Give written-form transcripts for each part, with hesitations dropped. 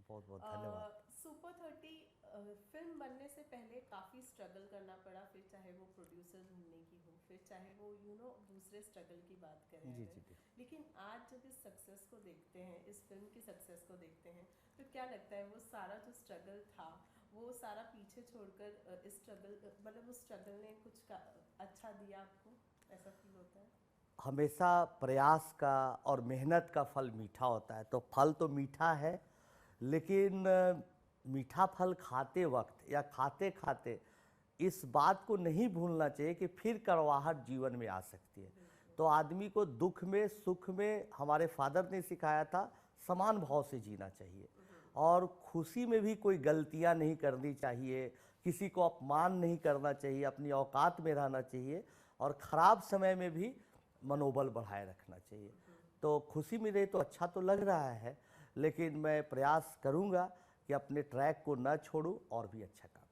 बहुत बहुत धन्यवाद। सुपर 30 फिल्म बनने से पहले काफ़ी स्ट्रगल करना पड़ा, फिर चाहे वो प्रोड्यूसर ढूंढने की हो, फिर चाहे वो दूसरे स्ट्रगल की बात करें जी अगर। जी जी। लेकिन आज जब इस सक्सेस को देखते हैं, इस फिल्म की सक्सेस को देखते हैं, तो क्या लगता है वो सारा जो स्ट्रगल था वो सारा पीछे छोड़कर इस स्ट्रगल मतलब उस स्ट्रगल ने कुछ अच्छा दिया आपको, ऐसा फील होता है? हमेशा प्रयास का और मेहनत का फल मीठा होता है, तो फल तो मीठा है, लेकिन मीठा फल खाते वक्त या खाते खाते इस बात को नहीं भूलना चाहिए कि फिर कड़वाहट जीवन में आ सकती है। बिल्कुल। तो आदमी को दुख में सुख में, हमारे फादर ने सिखाया था, समान भाव से जीना चाहिए और खुशी में भी कोई गलतियां नहीं करनी चाहिए, किसी को अपमान नहीं करना चाहिए, अपनी औकात में रहना चाहिए और ख़राब समय में भी मनोबल बढ़ाए रखना चाहिए। तो खुशी मिले तो अच्छा तो लग रहा है, लेकिन मैं प्रयास करूंगा कि अपने ट्रैक को न छोड़ूं और भी अच्छा काम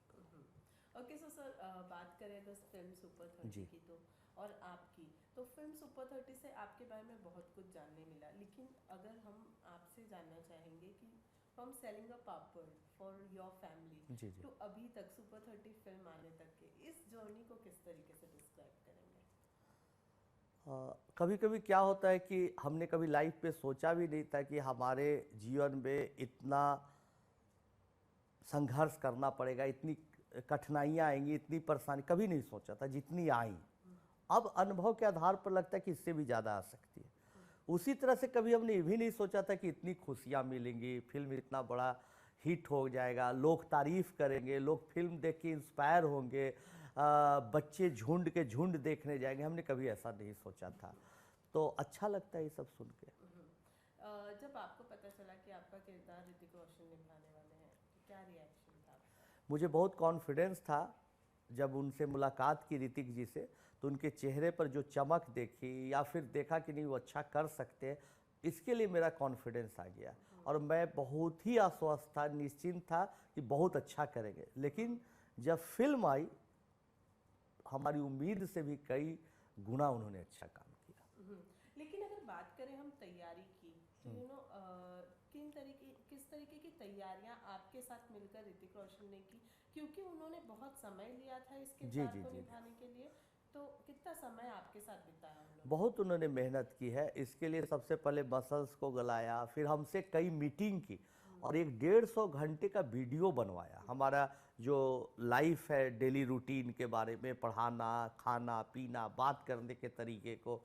ओके, सो सर बात करें अगर फिल्म सुपर करूं। 30 जी। की तो, और आपकी तो फिल्म सुपर 30 से आपके बारे में बहुत कुछ जानने मिला, लेकिन अगर हम आपसे जानना चाहेंगे कि from selling a papad for your family जी जी। टू अभी तक सुपर 30 फिल्म आने तक के इस जर्नी को किस तरीके से डिस्क्राइब करेंगे? कभी कभी क्या होता है कि हमने कभी लाइफ पे सोचा भी नहीं था कि हमारे जीवन में इतना संघर्ष करना पड़ेगा, इतनी कठिनाइयाँ आएंगी, इतनी परेशानी कभी नहीं सोचा था जितनी आई। अब अनुभव के आधार पर लगता है कि इससे भी ज़्यादा आ सकती है। उसी तरह से कभी हमने ये भी नहीं सोचा था कि इतनी खुशियाँ मिलेंगी, फिल्म इतना बड़ा हिट हो जाएगा, लोग तारीफ़ करेंगे, लोग फिल्म देख के इंस्पायर होंगे, बच्चे झुंड के झुंड देखने जाएंगे। हमने कभी ऐसा नहीं सोचा था, तो अच्छा लगता है ये सब सुन के। जब आपको पता चला कि आपका किरदार ऋतिक रोशन निभाने वाले हैं, तो क्या रिएक्शन था आपका? मुझे बहुत कॉन्फिडेंस था जब उनसे मुलाकात की ऋतिक जी से, तो उनके चेहरे पर जो चमक देखी या फिर देखा कि नहीं वो अच्छा कर सकते हैं, इसके लिए मेरा कॉन्फिडेंस आ गया और मैं बहुत ही आश्वस्त था, निश्चिंत था कि बहुत अच्छा करेंगे। लेकिन जब फिल्म आई, हमारी उम्मीद से भी कई गुना उन्होंने अच्छा काम किया। लेकिन अगर बात करें हम तैयारी की, तो किस तरीके की तैयारियां आपके साथ मिलकर ऋतिक रोशन ने की, क्योंकि उन्होंने बहुत समय लिया था इस जी किरदार जी को जी। निभाने के लिए, तो कितना समय आपके साथ बिताया उन्होंने? बहुत उन्होंने मेहनत की है इसके लिए। सबसे पहले मसल्स को गलाया, फिर हमसे कई मीटिंग की और एक 150 घंटे का वीडियो बनवाया। हमारा जो लाइफ है, डेली रूटीन के बारे में, पढ़ाना, खाना पीना, बात करने के तरीके को,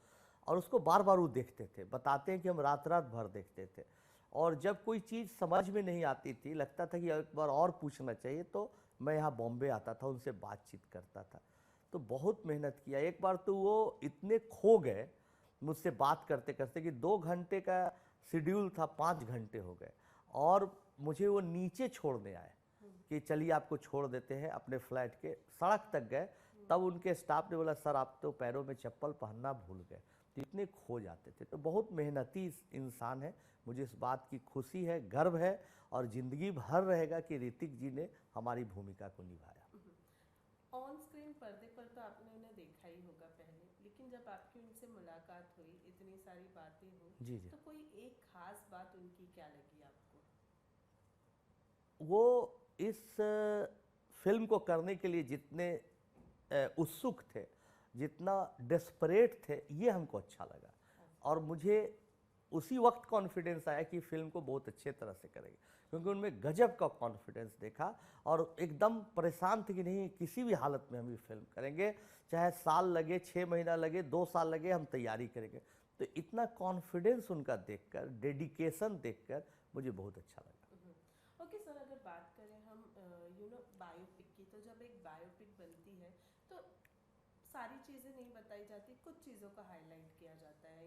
और उसको बार बार वो देखते थे। बताते हैं कि हम रात रात भर देखते थे और जब कोई चीज़ समझ में नहीं आती थी, लगता था कि एक बार और पूछना चाहिए, तो मैं यहाँ बॉम्बे आता था, उनसे बातचीत करता था। तो बहुत मेहनत किया। एक बार तो वो इतने खो गए मुझसे बात करते करते कि 2 घंटे का शेड्यूल था, 5 घंटे हो गए और मुझे वो नीचे छोड़ने आए कि चलिए आपको छोड़ देते हैं अपने फ्लैट के। सड़क तक गए, तब उनके स्टाफ ने बोला सर आप तो पैरों में चप्पल पहनना भूल गए। तो इतने खो जाते थे। तो बहुत मेहनती इंसान है, मुझे इस बात की खुशी है, गर्व है और ज़िंदगी भर रहेगा कि ऋतिक जी ने हमारी भूमिका को निभाया। ऑन स्क्रीन पर्दे पर तो आपने उन्हें देखा ही होगा पहले, लेकिन जब आपकी उनसे मुलाकात हुई, इतनी सारी बातें हुई, जी जी। तो कोई एक खास बात उनकी क्या लगी आपको? वो इस फिल्म को करने के लिए जितने उत्सुक थे, जितना डेस्परेट थे, ये हमको अच्छा लगा और मुझे उसी वक्त कॉन्फिडेंस आया कि फिल्म को बहुत अच्छे तरह से करेंगे, क्योंकि उनमें गजब का कॉन्फिडेंस देखा और एकदम परेशान थे कि नहीं किसी भी हालत में हम ये फिल्म करेंगे, चाहे साल लगे, 6 महीना लगे, 2 साल लगे, हम तैयारी करेंगे। तो इतना कॉन्फिडेंस उनका देखकर, डेडिकेशन देखकर मुझे बहुत अच्छा लगा। ओके सर, अगर बात करें हम बायोपिक की, तो जब एक बायोपिक बनती है तो सारी चीज़ें नहीं बताई जाती, कुछ चीज़ों का हाईलाइट किया जाता है।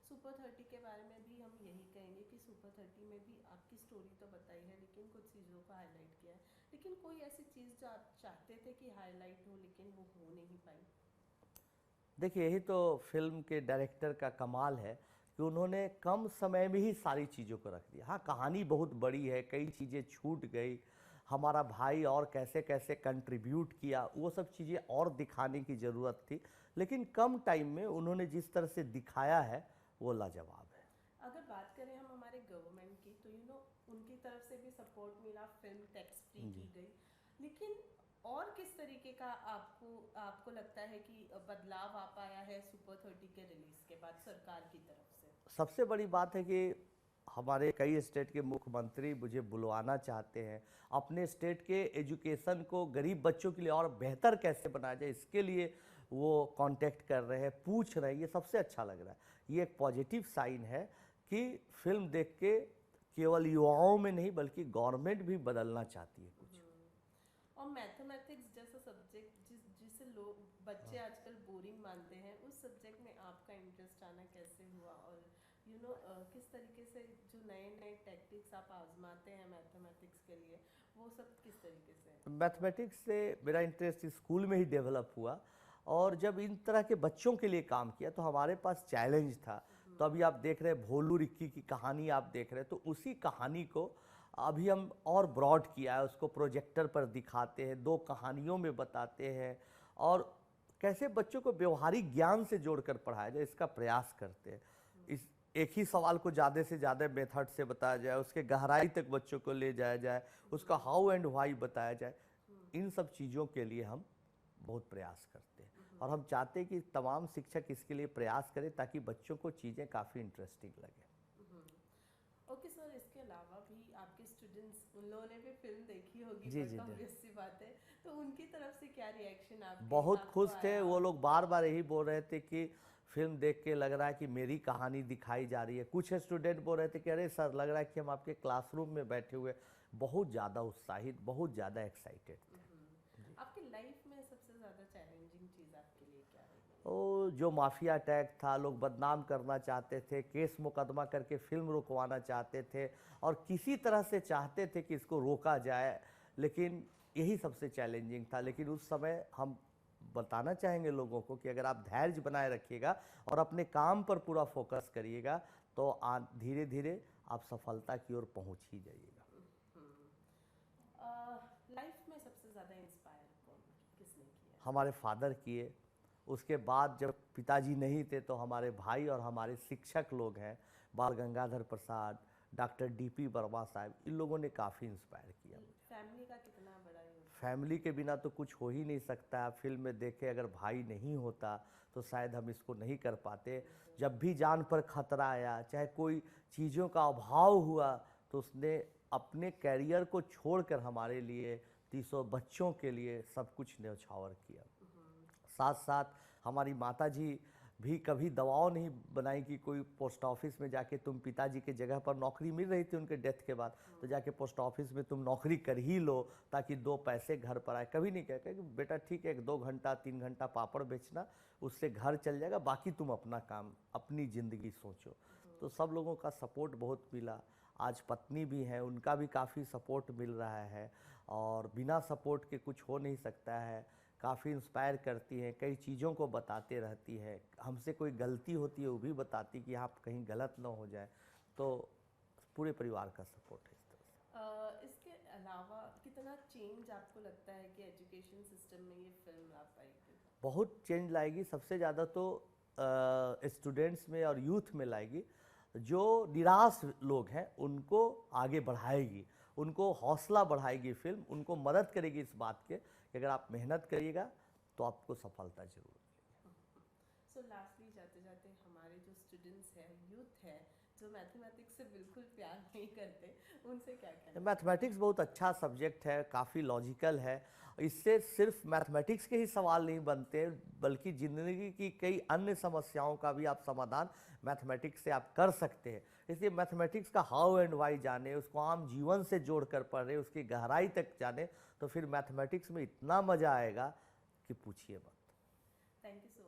सुपर 30 के बारे में भी हम यही कहेंगे कि सुपर 30 में भी आपकी स्टोरी तो बताई है, लेकिन कुछ चीज़ों का हाईलाइट किया है। लेकिन कोई ऐसी चीज़ जो आप चाहते थे कि हाईलाइट हो, लेकिन वो हो नहीं पाई? देखिए यही तो फिल्म के डायरेक्टर का कमाल है कि उन्होंने कम समय में ही सारी चीज़ों को रख दिया। हाँ, कहानी बहुत बड़ी है, कई चीज़ें छूट गई, हमारा भाई और कैसे कैसे कंट्रीब्यूट किया, वो सब चीज़ें और दिखाने की ज़रूरत थी, लेकिन कम टाइम में उन्होंने जिस तरह से दिखाया है वो लाजवाब है। अगर बात करें हम हमारे गवर्नमेंट की, तो उनकी तरफ से भी सपोर्ट मिला, फिल्म टैक्स फ्री की गई, लेकिन और किस तरीके का आपको लगता है कि बदलाव आ पाया है सुपर 30 के रिलीज के बाद सरकार की तरफ से? सबसे बड़ी बात है कि हमारे कई स्टेट के मुख्यमंत्री मुझे बुलवाना चाहते हैं, अपने स्टेट के एजुकेशन को गरीब बच्चों के लिए और बेहतर कैसे बनाया जाए इसके लिए वो कांटेक्ट कर रहे हैं, पूछ रहे हैं। ये सबसे अच्छा लग रहा है। ये एक पॉजिटिव साइन है कि फिल्म देख के केवल युवाओं में नहीं बल्कि गवर्नमेंट भी बदलना चाहती है कुछ। और मैथमेटिक्स जैसा सब्जेक्ट जिसे लोग बच्चे आजकल बोरिंग मानते हैं, उस सब्जेक्ट में आपका इंटरेस्ट आना कैसे हुआ? और किस तरीके से जो नए नए टैक्टिक्स आप आजमाते हैं मैथमेटिक्स के लिए, वो सब किस तरीके से? मैथमेटिक्स से मेरा इंटरेस्ट स्कूल में ही डेवलप हुआ, और जब इन तरह के बच्चों के लिए काम किया तो हमारे पास चैलेंज था। तो अभी आप देख रहे हैं भोलू रिक्की की कहानी आप देख रहे हैं, तो उसी कहानी को अभी हम और ब्रॉड किया है, उसको प्रोजेक्टर पर दिखाते हैं, 2 कहानियों में बताते हैं, और कैसे बच्चों को व्यवहारिक ज्ञान से जोड़कर पढ़ाया जाए इसका प्रयास करते हैं। इस एक ही सवाल को ज़्यादा से ज़्यादा मेथड से बताया जाए, उसके गहराई तक बच्चों को ले जाया जाए, उसका हाउ एंड व्हाई बताया जाए। इन सब चीज़ों के लिए हम बहुत प्रयास करते हैं, और हम चाहते हैं कि तमाम शिक्षक इसके लिए प्रयास करें ताकि बच्चों को चीज़ें काफ़ी इंटरेस्टिंग लगें। ओके सर, इसके अलावा भी आपके स्टूडेंट्स, उन लोगों ने भी फिल्म देखी होगी, जी, पर जी, ऑब्वियस सी बात है, तो उनकी तरफ से क्या रिएक्शन आपके बहुत आपको खुश थे आया? वो लोग, बार बार यही बोल रहे थे कि फिल्म देख के लग रहा है कि मेरी कहानी दिखाई जा रही है। कुछ स्टूडेंट बोल रहे थे कि अरे सर, लग रहा है कि हम आपके क्लासरूम में बैठे हुए। बहुत ज़्यादा उत्साहित, बहुत ज़्यादा एक्साइटेड थे। आपकी लाइफ में सबसे ज़्यादा चैलेंजिंग चीज़ आपके लिए क्या रही? ओ, जो माफिया अटैक था, लोग बदनाम करना चाहते थे, केस मुकदमा करके फिल्म रुकवाना चाहते थे, और किसी तरह से चाहते थे कि इसको रोका जाए, लेकिन यही सबसे चैलेंजिंग था। लेकिन उस समय हम बताना चाहेंगे लोगों को कि अगर आप धैर्य बनाए रखिएगा और अपने काम पर पूरा फोकस करिएगा तो धीरे धीरे आप सफलता की ओर पहुंच ही जाइएगा। लाइफ में सबसे ज़्यादा इंस्पायर किसने किया? हमारे फादर किए, उसके बाद जब पिताजी नहीं थे तो हमारे भाई और हमारे शिक्षक लोग हैं, बाल गंगाधर प्रसाद, डॉक्टर डीपी वर्मा साहब, इन लोगों ने काफ़ी इंस्पायर किया मुझे। फैमिली का कितना बड़ा योगदान? फैमिली के बिना तो कुछ हो ही नहीं सकता। आप फिल्म में देखे, अगर भाई नहीं होता तो शायद हम इसको नहीं कर पाते। जब भी जान पर खतरा आया, चाहे कोई चीज़ों का अभाव हुआ, तो उसने अपने कैरियर को छोड़कर हमारे लिए, 300 बच्चों के लिए सब कुछ न्यौछावर किया। साथ साथ हमारी माताजी भी कभी दबाव नहीं बनाई कि कोई पोस्ट ऑफिस में जाके, तुम पिताजी के जगह पर नौकरी मिल रही थी उनके डेथ के बाद, तो जाके पोस्ट ऑफिस में तुम नौकरी कर ही लो ताकि 2 पैसे घर पर आए। कभी नहीं कहते कि बेटा ठीक है 2 घंटा 3 घंटा पापड़ बेचना, उससे घर चल जाएगा, बाकी तुम अपना काम, अपनी ज़िंदगी सोचो। तो सब लोगों का सपोर्ट बहुत मिला। आज पत्नी भी हैं, उनका भी काफ़ी सपोर्ट मिल रहा है, और बिना सपोर्ट के कुछ हो नहीं सकता है। काफ़ी इंस्पायर करती हैं, कई चीज़ों को बताते रहती है, हमसे कोई गलती होती है वो भी बताती कि आप कहीं गलत ना हो जाए। तो पूरे परिवार का सपोर्ट है इस तरह से। इसके अलावा कितना चेंज आपको लगता है कि एजुकेशन सिस्टम में ये फिल्म ला पाएगी? बहुत चेंज लाएगी। सबसे ज़्यादा तो स्टूडेंट्स में और यूथ में लाएगी। जो निराश लोग हैं उनको आगे बढ़ाएगी, उनको हौसला बढ़ाएगी फिल्म, उनको मदद करेगी इस बात के कि अगर आप मेहनत करिएगा तो आपको सफलता जरूर मिलेगी। सो लास्टली जाते जाते हमारे जो स्टूडेंट्स हैं, यूथ है, जो मैथमेटिक्स से बिल्कुल प्यार नहीं करते, उनसे क्या कहना? मैथमेटिक्स बहुत अच्छा सब्जेक्ट है, काफ़ी लॉजिकल है। इससे सिर्फ मैथमेटिक्स के ही सवाल नहीं बनते, बल्कि ज़िंदगी की कई अन्य समस्याओं का भी आप समाधान मैथमेटिक्स से आप कर सकते हैं। इसलिए मैथमेटिक्स का हाउ एंड वाई जाने, उसको आम जीवन से जोड़ कर पढ़े, उसकी गहराई तक जाने, तो फिर मैथमेटिक्स में इतना मज़ा आएगा कि पूछिए मत। Thank you so